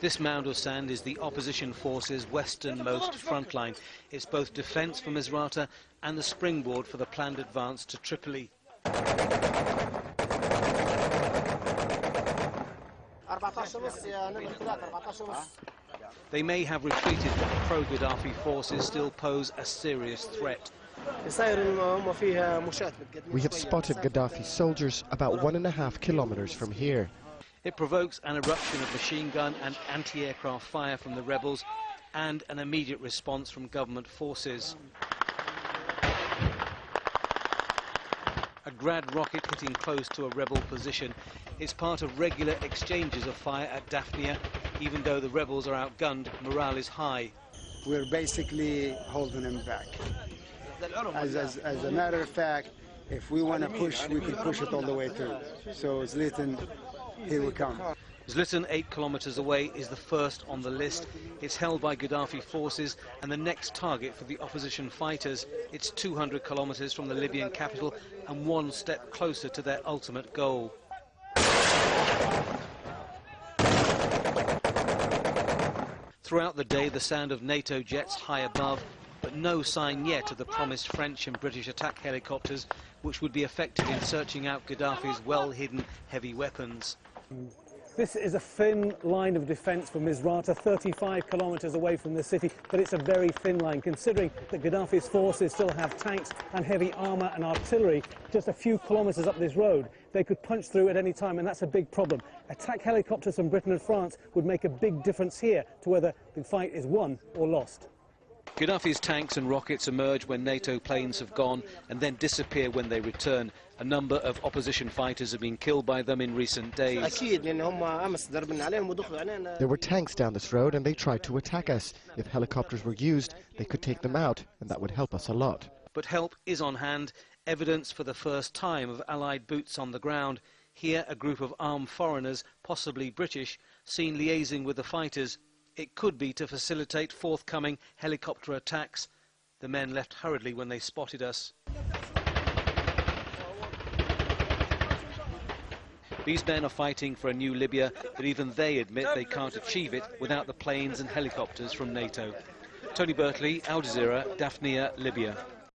This mound of sand is the opposition forces' westernmost front line. It's both defence for Misrata and the springboard for the planned advance to Tripoli. They may have retreated, but pro-Gaddafi forces still pose a serious threat. We have spotted Gaddafi soldiers about 1.5 kilometers from here. It provokes an eruption of machine gun and anti-aircraft fire from the rebels and an immediate response from government forces. A Grad rocket hitting close to a rebel position. It's part of regular exchanges of fire at Daphnia. Even though the rebels are outgunned, morale is high. We're basically holding them back. As a matter of fact, if we want to push, we can push it all the way through. So Zliten, here we come. Zliten, 8 kilometers away, is the first on the list. It's held by Gaddafi forces and the next target for the opposition fighters. It's 200 kilometers from the Libyan capital and one step closer to their ultimate goal. Throughout the day, the sound of NATO jets high above, but no sign yet of the promised French and British attack helicopters, which would be effective in searching out Gaddafi's well-hidden heavy weapons. This is a thin line of defence for Misrata, 35 kilometres away from the city, but it's a very thin line, considering that Gaddafi's forces still have tanks and heavy armour and artillery just a few kilometres up this road. They could punch through at any time, and that's a big problem. Attack helicopters from Britain and France would make a big difference here to whether the fight is won or lost. Gaddafi's tanks and rockets emerge when NATO planes have gone and then disappear when they return. A number of opposition fighters have been killed by them in recent days. There were tanks down this road and they tried to attack us. If helicopters were used, they could take them out, and that would help us a lot. But help is on hand. Evidence for the first time of Allied boots on the ground. Here, a group of armed foreigners, possibly British, seen liaising with the fighters. It could be to facilitate forthcoming helicopter attacks. The men left hurriedly when they spotted us. These men are fighting for a new Libya, but even they admit they can't achieve it without the planes and helicopters from NATO. Tony Bertley, Al Jazeera, Daphnia, Libya.